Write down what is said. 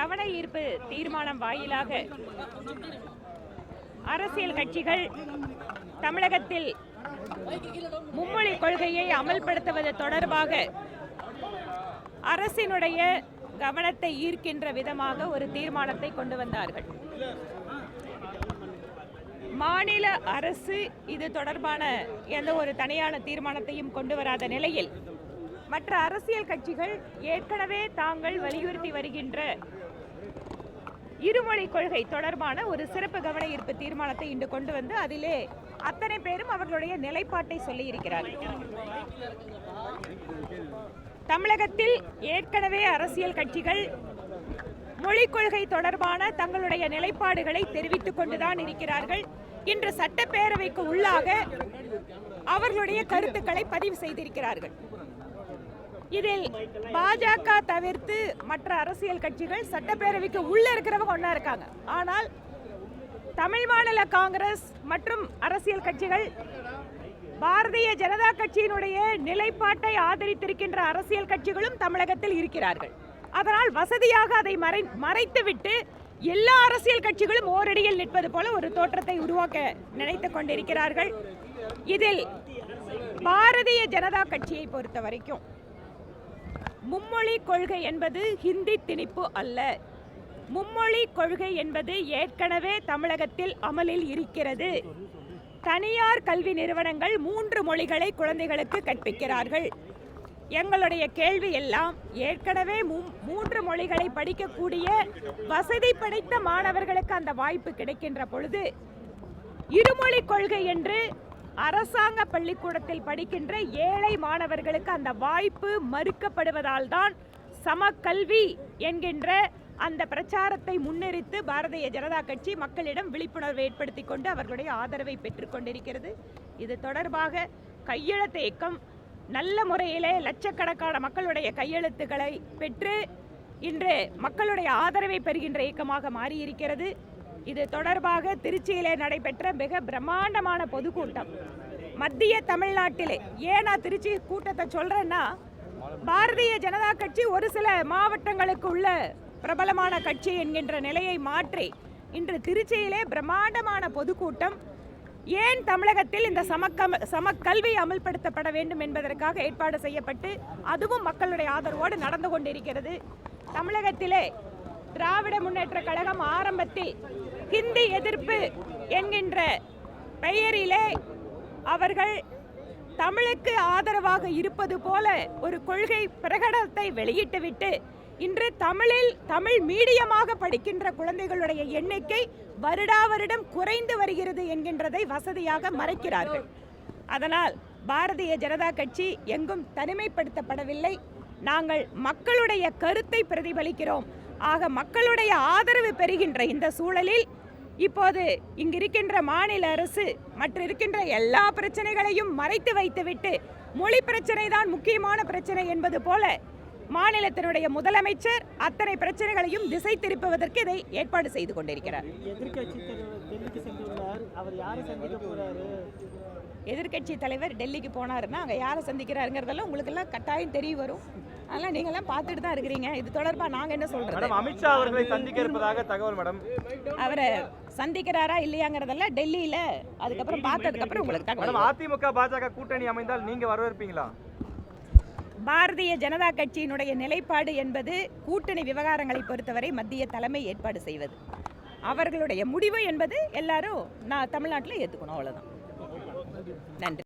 கவன ஈர்ப்பு தீர்மானம் வாயிலாக அரசியல் கட்சிகள் தமிழகத்தில் மும்மொழி கொள்கையை அமல்படுத்துவது தொடர்பாக அரசினுடைய கவனத்தை ஈர்க்கின்ற விதமாக ஒரு தீர்மானத்தை கொண்டு வந்தார்கள். மாநில அரசு இது தொடர்பான எந்த ஒரு தனியான தீர்மானத்தையும் கொண்டு வராத நிலையில் மற்ற அரசியல் கட்சிகள் ஏற்கனவே தாங்கள் வலியுறுத்தி வருகின்ற இருமொழி கொள்கை தொடர்பான ஒரு சிறப்பு கவன ஈர்ப்பு தீர்மானத்தை இன்று கொண்டு வந்து அதிலே அத்தனை பேரும் அவர்களுடைய நிலைப்பாட்டை சொல்லியிருக்கிறார்கள். தமிழகத்தில் ஏற்கனவே அரசியல் கட்சிகள் மொழிக் கொள்கை தொடர்பான தங்களுடைய நிலைப்பாடுகளை தெரிவித்துக் கொண்டுதான் இருக்கிறார்கள். இன்று சட்டப்பேரவைக்கு உள்ளாக அவர்களுடைய கருத்துக்களை பதிவு செய்திருக்கிறார்கள். இதில் பாஜக தவிர்த்து மற்ற அரசியல் கட்சிகள் சட்டப்பேரவைக்கு உள்ள இருக்கிறவங்க ஒன்னா இருக்காங்க. ஆனால் தமிழ் மாநில காங்கிரஸ் மற்றும் அரசியல் கட்சிகள் பாரதிய ஜனதா கட்சியினுடைய நிலைப்பாட்டை ஆதரித்திருக்கின்ற அரசியல் கட்சிகளும் தமிழகத்தில் இருக்கிறார்கள். அதனால் வசதியாக அதை மறைத்துவிட்டு எல்லா அரசியல் கட்சிகளும் ஓரடியில் நிற்பது போல ஒரு தோற்றத்தை உருவாக்க நினைத்துக் கொண்டிருக்கிறார்கள். இதில் பாரதிய ஜனதா கட்சியை பொறுத்த வரைக்கும் மும்மொழி கொள்கை என்பது ஹிந்தி திணிப்பு அல்ல. மும்மொழி கொள்கை என்பது ஏற்கனவே தமிழகத்தில் அமலில் இருக்கிறது. தனியார் கல்வி நிறுவனங்கள் 3 மொழிகளை குழந்தைகளுக்கு கற்பிக்கிறார்கள். எங்களுடைய கேள்வி எல்லாம் ஏற்கனவே 3 மொழிகளை படிக்கக்கூடிய வசதி படைத்த மாணவர்களுக்கு அந்த வாய்ப்பு கிடைக்கின்ற பொழுது இருமொழி கொள்கை என்று அரசாங்க பள்ளிக்கூடத்தில் படிக்கின்ற ஏழை மாணவர்களுக்கு அந்த வாய்ப்பு மறுக்கப்படுவதால் தான் சமக்கல்வி என்கின்ற அந்த பிரச்சாரத்தை முன்னிறுத்து பாரதிய ஜனதா கட்சி மக்களிடம் விழிப்புணர்வை ஏற்படுத்தி கொண்டு அவர்களுடைய ஆதரவை பெற்றுக் கொண்டிருக்கிறது. இது தொடர்பாக கையெழுத்து இயக்கம் நல்ல முறையிலே லட்சக்கணக்கான மக்களுடைய கையெழுத்துக்களை பெற்று இன்று மக்களுடைய ஆதரவை பெறுகின்ற இயக்கமாக மாறியிருக்கிறது. இது தொடர்பாக திருச்சியிலே நடைபெற்ற மிக பிரம்மாண்டமான பொதுக்கூட்டம். மத்திய தமிழ்நாட்டிலே ஏன் நான் திருச்சி கூட்டத்தை சொல்றேன்னா, பாரதிய ஜனதா கட்சி ஒரு சில மாவட்டங்களுக்கு உள்ள பிரபலமான கட்சி என்கின்ற நிலையை மாற்றி இன்று திருச்சியிலே பிரம்மாண்டமான பொதுக்கூட்டம் ஏன் தமிழகத்தில் இந்த சமக்கல்வி அமல்படுத்தப்பட வேண்டும் என்பதற்காக ஏற்பாடு செய்யப்பட்டு அதுவும் மக்களுடைய ஆதரவோடு நடந்து கொண்டிருக்கிறது. தமிழகத்திலே திராவிட முன்னேற்ற கழகம் ஆரம்பத்தில் ஹிந்தி எதிர்ப்பு என்கின்ற பெயரிலே அவர்கள் தமிழுக்கு ஆதரவாக இருப்பது போல ஒரு கொள்கை பிரகடனத்தை வெளியிட்டுவிட்டு இன்று தமிழ் மீடியமாக படிக்கின்ற குழந்தைகளுடைய எண்ணிக்கை வருடா வருடம் குறைந்து வருகிறது என்கின்றதை வசதியாக மறைக்கிறார்கள். அதனால் பாரதிய ஜனதா கட்சி எங்கும் தனிமைப்படுத்தப்படவில்லை. நாங்கள் மக்களுடைய கருத்தை பிரதிபலிக்கிறோம். ஆக மக்களுடைய ஆதரவு பெறுகின்ற இந்த சூழலில் இப்போது இங்கிருக்கின்ற மாநில அரசு மற்ற இருக்கின்ற எல்லா பிரச்சனைகளையும் மறைத்து வைத்துவிட்டு மொழி பிரச்சனை தான் முக்கியமான பிரச்சனை என்பது போல மாநிலத்தினுடைய முதலமைச்சர் அத்தனை பிரச்சனைகளையும் திசை திருப்புவதற்கு இதை ஏற்பாடு செய்து கொண்டிருக்கிறார். எதிர்கட்சி தலைவர் டெல்லிக்கு போனாருன்னா அங்கே யாரை சந்திக்கிறாருங்கிறதெல்லாம் உங்களுக்கு எல்லாம் கட்டாயம் தெரிய வரும். அதெல்லாம் நீங்க எல்லாம் பார்த்துட்டு தான் இருக்கிறீங்க. இது தொடர்பா நாங்க என்ன சொல்றது? அமித்ஷா அவர்களை சந்திக்க இருப்பதாக தகவல் மேடம். அவரை சந்திக்கிறாரா இல்லையாங்கிறதெல்லாம் டெல்லியில அதுக்கப்புறம் பார்த்ததுக்கு அப்புறம் உங்களுக்கு தகவல். அதிமுக பாஜக கூட்டணி அமைந்தால் நீங்க வரவேற்பீங்களா? பாரதிய ஜனதா கட்சியினுடைய நிலைப்பாடு என்பது கூட்டணி விவகாரங்களை பொறுத்தவரை மத்திய தலைமை ஏற்பாடு செய்வது. அவர்களுடைய முடிவு என்பது எல்லாரும் நான் தமிழ்நாட்டில் ஏற்றுக்கணும். அவ்வளவுதான். நன்றி.